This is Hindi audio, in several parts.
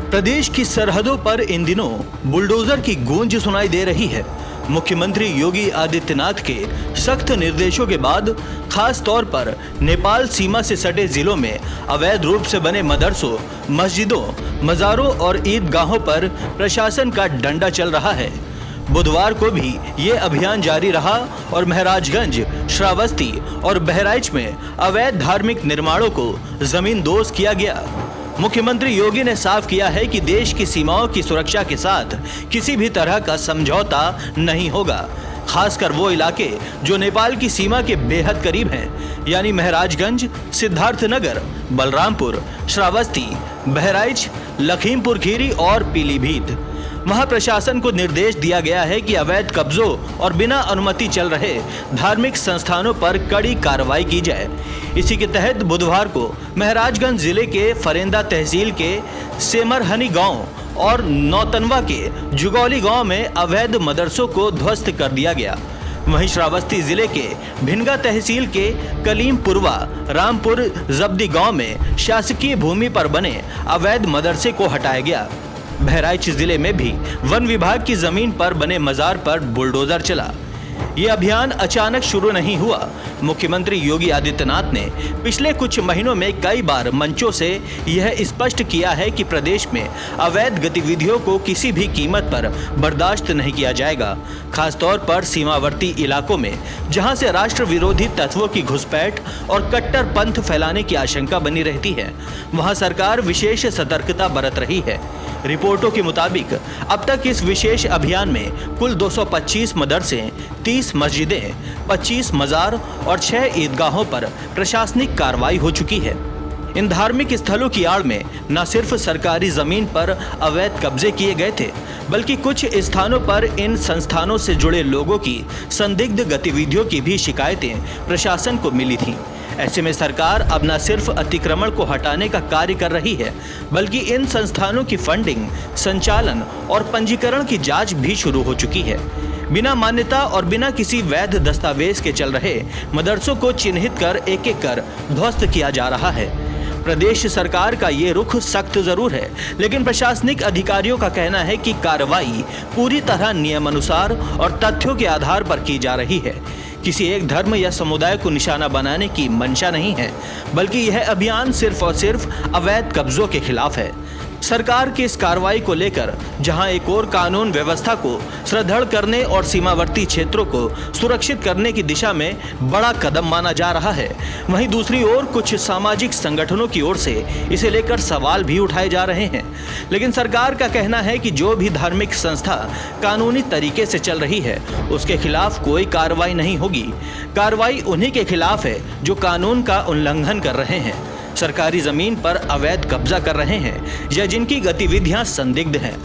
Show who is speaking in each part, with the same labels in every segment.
Speaker 1: प्रदेश की सरहदों पर इन दिनों बुलडोजर की गूंज सुनाई दे रही है। मुख्यमंत्री योगी आदित्यनाथ के सख्त निर्देशों के बाद खास तौर पर नेपाल सीमा से सटे जिलों में अवैध रूप से बने मदरसों, मस्जिदों, मज़ारों और ईदगाहों पर प्रशासन का डंडा चल रहा है। बुधवार को भी ये अभियान जारी रहा और महराजगंज, श्रावस्ती और बहराइच में अवैध धार्मिक निर्माणों को जमींदोज किया गया। मुख्यमंत्री योगी ने साफ किया है कि देश की सीमाओं की सुरक्षा के साथ किसी भी तरह का समझौता नहीं होगा, खासकर वो इलाके जो नेपाल की सीमा के बेहद करीब हैं, यानी महराजगंज, सिद्धार्थनगर, बलरामपुर, श्रावस्ती, बहराइच, लखीमपुर खीरी और पीलीभीत। वहां प्रशासन को निर्देश दिया गया है कि अवैध कब्जों और बिना अनुमति चल रहे धार्मिक संस्थानों पर कड़ी कार्रवाई की जाए। इसी के तहत बुधवार को महराजगंज जिले के फरेंदा तहसील के सेमरहनी गांव और नौतनवा के जुगौली गांव में अवैध मदरसों को ध्वस्त कर दिया गया। वहीं श्रावस्ती जिले के भिनगा तहसील के कलीमपुरवा रामपुर जब्दी गांव में शासकीय भूमि पर बने अवैध मदरसे को हटाया गया। बहराइच जिले में भी वन विभाग की जमीन पर बने मजार पर बुलडोजर चला। ये अभियान अचानक शुरू नहीं हुआ। मुख्यमंत्री योगी आदित्यनाथ ने पिछले कुछ महीनों में कई बार मंचों से यह स्पष्ट किया है कि प्रदेश में अवैध गतिविधियों को किसी भी कीमत पर बर्दाश्त नहीं किया जाएगा। खासतौर पर सीमावर्ती इलाकों में जहां से राष्ट्र विरोधी तत्वों की घुसपैठ और कट्टर पंथ फैलाने की आशंका बनी रहती है, वहां सरकार विशेष सतर्कता बरत रही है। रिपोर्टों के मुताबिक अब तक इस विशेष अभियान में कुल 225 मदरसे, 30 मस्जिदें, 25 मजार और 6 ईदगाहों पर प्रशासनिक कार्रवाई हो चुकी है। इन धार्मिक स्थलों की आड़ में न सिर्फ सरकारी जमीन पर अवैध कब्जे किए गए थे, बल्कि कुछ स्थानों पर इन संस्थानों से जुड़े लोगों की संदिग्ध गतिविधियों की भी शिकायतें प्रशासन को मिली थीं। ऐसे में सरकार अब न सिर्फ अतिक्रमण को हटाने का कार्य कर रही है, बल्कि इन संस्थानों की फंडिंग, संचालन और पंजीकरण की जांच भी शुरू हो चुकी है। बिना मान्यता और बिना किसी वैध दस्तावेज के चल रहे मदरसों को चिन्हित कर एक एक कर ध्वस्त किया जा रहा है। प्रदेश सरकार का ये रुख सख्त जरूर है, लेकिन प्रशासनिक अधिकारियों का कहना है कि कार्रवाई पूरी तरह नियमानुसार और तथ्यों के आधार पर की जा रही है। किसी एक धर्म या समुदाय को निशाना बनाने की मंशा नहीं है, बल्कि यह अभियान सिर्फ और सिर्फ अवैध कब्जों के खिलाफ है। सरकार की इस कार्रवाई को लेकर जहां एक और कानून व्यवस्था को सुदृढ़ करने और सीमावर्ती क्षेत्रों को सुरक्षित करने की दिशा में बड़ा कदम माना जा रहा है, वहीं दूसरी ओर कुछ सामाजिक संगठनों की ओर से इसे लेकर सवाल भी उठाए जा रहे हैं। लेकिन सरकार का कहना है कि जो भी धार्मिक संस्था कानूनी तरीके से चल रही है, उसके खिलाफ कोई कार्रवाई नहीं होगी। कार्रवाई उन्हीं के खिलाफ है जो कानून का उल्लंघन कर रहे हैं, सरकारी जमीन पर अवैध कब्जा कर रहे हैं या जिनकी गतिविधियां संदिग्ध हैं।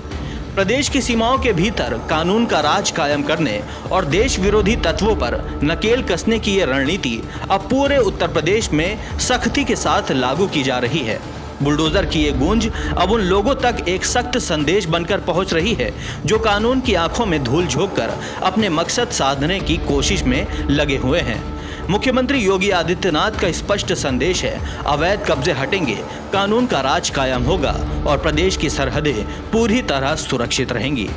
Speaker 1: प्रदेश की सीमाओं के भीतर कानून का राज कायम करने और देश विरोधी तत्वों पर नकेल कसने की ये रणनीति अब पूरे उत्तर प्रदेश में सख्ती के साथ लागू की जा रही है। बुलडोजर की ये गूंज अब उन लोगों तक एक सख्त संदेश बनकर पहुंच रही है जो कानून की आंखों में धूल झोंककर अपने मकसद साधने की कोशिश में लगे हुए हैं। मुख्यमंत्री योगी आदित्यनाथ का स्पष्ट संदेश है, अवैध कब्जे हटेंगे, कानून का राज कायम होगा और प्रदेश की सरहदें पूरी तरह सुरक्षित रहेंगी।